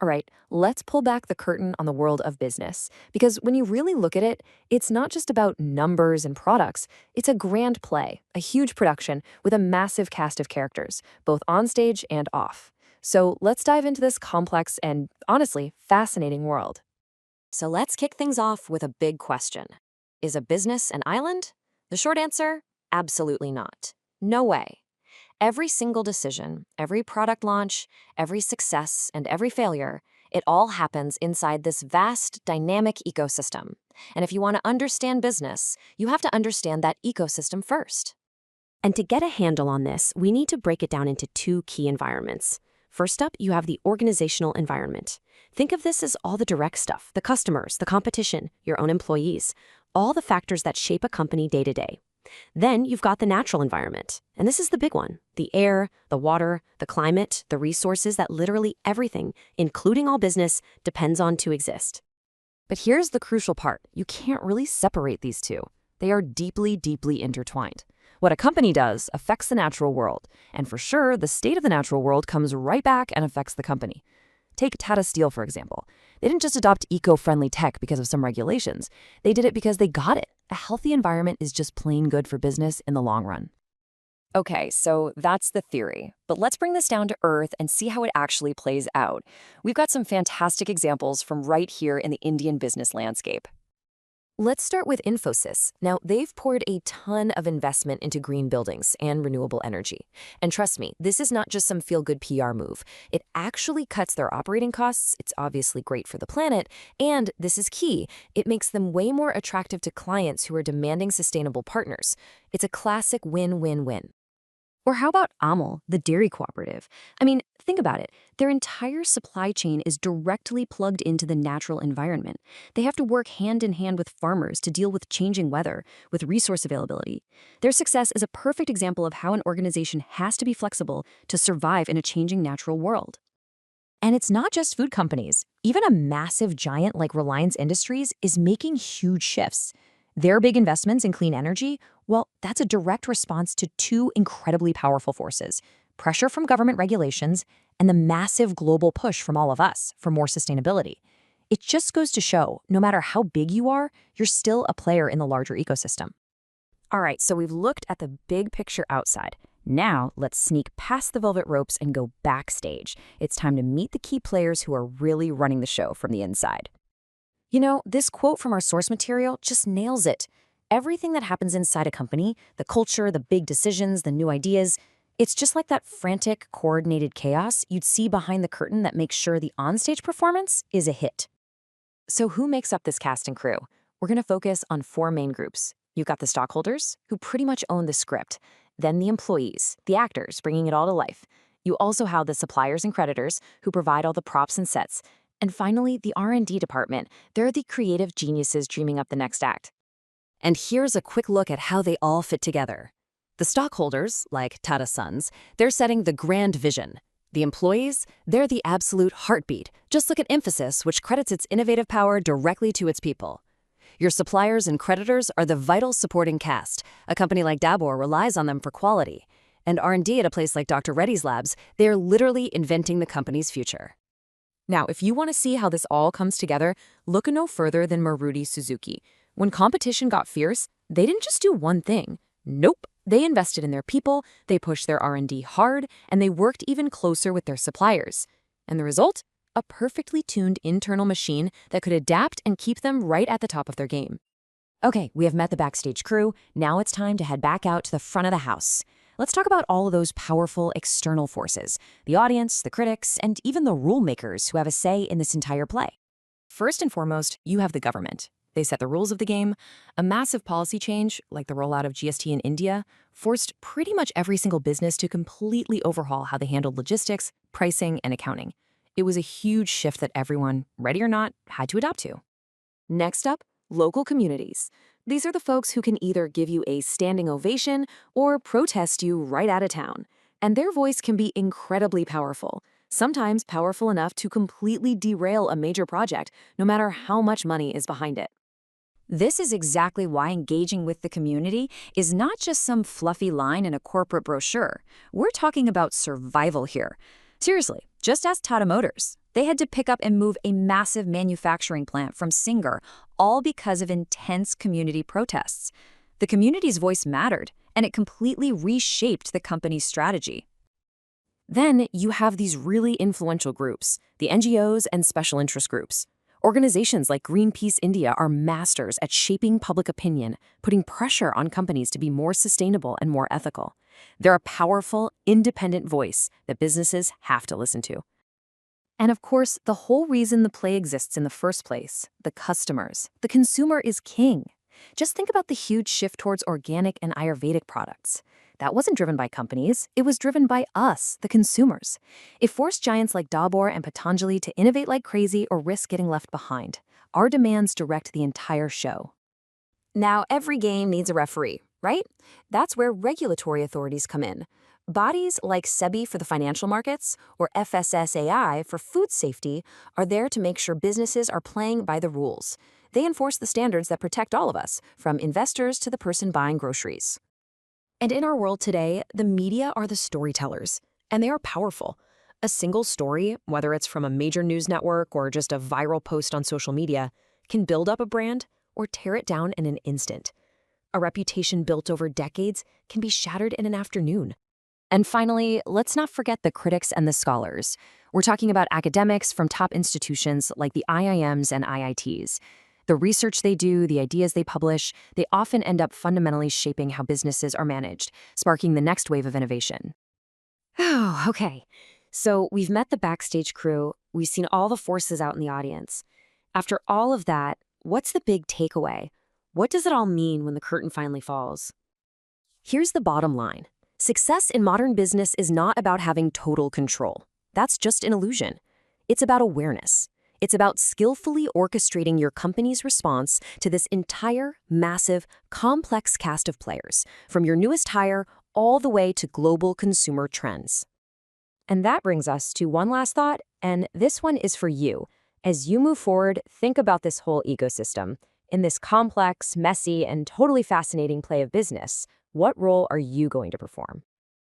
All right, let's pull back the curtain on the world of business. Because when you really look at it, it's not just about numbers and products, it's a grand play, a huge production with a massive cast of characters, both on stage and off. So let's dive into this complex and, honestly, fascinating world. So let's kick things off with a big question. Is a business an island? The short answer, absolutely not. No way. Every single decision, every product launch, every success, and every failure, it all happens inside this vast, dynamic ecosystem. And if you want to understand business, you have to understand that ecosystem first. And to get a handle on this, we need to break it down into two key environments. First up, you have the organizational environment. Think of this as all the direct stuff, the customers, the competition, your own employees, all the factors that shape a company day to day. Then you've got the natural environment, and this is the big one. The air, the water, the climate, the resources that literally everything, including all business, depends on to exist. But here's the crucial part. You can't really separate these two. They are deeply, deeply intertwined. What a company does affects the natural world, and for sure, the state of the natural world comes right back and affects the company. Take Tata Steel, for example. They didn't just adopt eco-friendly tech because of some regulations. They did it because they got it. A healthy environment is just plain good for business in the long run. Okay, so that's the theory. But let's bring this down to earth and see how it actually plays out. We've got some fantastic examples from right here in the Indian business landscape. Let's start with Infosys. Now, they've poured a ton of investment into green buildings and renewable energy. And trust me, this is not just some feel-good PR move. It actually cuts their operating costs, it's obviously great for the planet, and this is key, it makes them way more attractive to clients who are demanding sustainable partners. It's a classic win-win-win. Or how about Amul, the dairy cooperative? I mean, think about it. Their entire supply chain is directly plugged into the natural environment. They have to work hand in hand with farmers to deal with changing weather, with resource availability. Their success is a perfect example of how an organization has to be flexible to survive in a changing natural world. And it's not just food companies. Even a massive giant like Reliance Industries is making huge shifts. Their big investments in clean energy, well, that's a direct response to two incredibly powerful forces: pressure from government regulations and the massive global push from all of us for more sustainability. It just goes to show, no matter how big you are, you're still a player in the larger ecosystem. All right, so we've looked at the big picture outside. Now, let's sneak past the velvet ropes and go backstage. It's time to meet the key players who are really running the show from the inside. You know, this quote from our source material just nails it. Everything that happens inside a company, the culture, the big decisions, the new ideas, it's just like that frantic, coordinated chaos you'd see behind the curtain that makes sure the onstage performance is a hit. So who makes up this cast and crew? We're going to focus on four main groups. You've got the stockholders, who pretty much own the script. Then the employees, the actors, bringing it all to life. You also have the suppliers and creditors, who provide all the props and sets. And finally, the R&D department. They're the creative geniuses dreaming up the next act. And here's a quick look at how they all fit together. The stockholders, like Tata Sons, they're setting the grand vision. The employees, they're the absolute heartbeat. Just look at Infosys, which credits its innovative power directly to its people. Your suppliers and creditors are the vital supporting cast. A company like Dabur relies on them for quality. And R&D at a place like Dr. Reddy's Labs, they're literally inventing the company's future. Now, if you want to see how this all comes together, look no further than Maruti Suzuki. When competition got fierce, they didn't just do one thing. Nope. They invested in their people, they pushed their R&D hard, and they worked even closer with their suppliers. And the result? A perfectly tuned internal machine that could adapt and keep them right at the top of their game. Okay, we have met the backstage crew. Now it's time to head back out to the front of the house. Let's talk about all of those powerful external forces, the audience, the critics, and even the rule makers who have a say in this entire play. First and foremost, you have the government. They set the rules of the game. A massive policy change, like the rollout of GST in India, forced pretty much every single business to completely overhaul how they handled logistics, pricing, and accounting. It was a huge shift that everyone, ready or not, had to adapt to. Next up, local communities. These are the folks who can either give you a standing ovation or protest you right out of town. And their voice can be incredibly powerful, sometimes powerful enough to completely derail a major project, no matter how much money is behind it. This is exactly why engaging with the community is not just some fluffy line in a corporate brochure. We're talking about survival here. Seriously, just ask Tata Motors. They had to pick up and move a massive manufacturing plant from Singer, all because of intense community protests. The community's voice mattered, and it completely reshaped the company's strategy. Then you have these really influential groups, the NGOs and special interest groups. Organizations like Greenpeace India are masters at shaping public opinion, putting pressure on companies to be more sustainable and more ethical. They're a powerful, independent voice that businesses have to listen to. And of course, the whole reason the play exists in the first place, the customers. The consumer is king. Just think about the huge shift towards organic and Ayurvedic products. That wasn't driven by companies, it was driven by us, the consumers. It forced giants like Dabur and Patanjali to innovate like crazy or risk getting left behind. Our demands direct the entire show. Now, every game needs a referee, right? That's where regulatory authorities come in. Bodies like SEBI for the financial markets or FSSAI for food safety are there to make sure businesses are playing by the rules. They enforce the standards that protect all of us, from investors to the person buying groceries. And in our world today, the media are the storytellers, and they are powerful. A single story, whether it's from a major news network or just a viral post on social media, can build up a brand or tear it down in an instant. A reputation built over decades can be shattered in an afternoon. And finally, let's not forget the critics and the scholars. We're talking about academics from top institutions like the IIMs and IITs. The research they do, the ideas they publish, they often end up fundamentally shaping how businesses are managed, sparking the next wave of innovation. Oh, okay. So we've met the backstage crew, we've seen all the forces out in the audience. After all of that, what's the big takeaway? What does it all mean when the curtain finally falls? Here's the bottom line. Success in modern business is not about having total control. That's just an illusion. It's about awareness. It's about skillfully orchestrating your company's response to this entire, massive, complex cast of players, from your newest hire all the way to global consumer trends. And that brings us to one last thought, and this one is for you. As you move forward, think about this whole ecosystem. In this complex, messy, and totally fascinating play of business, what role are you going to perform?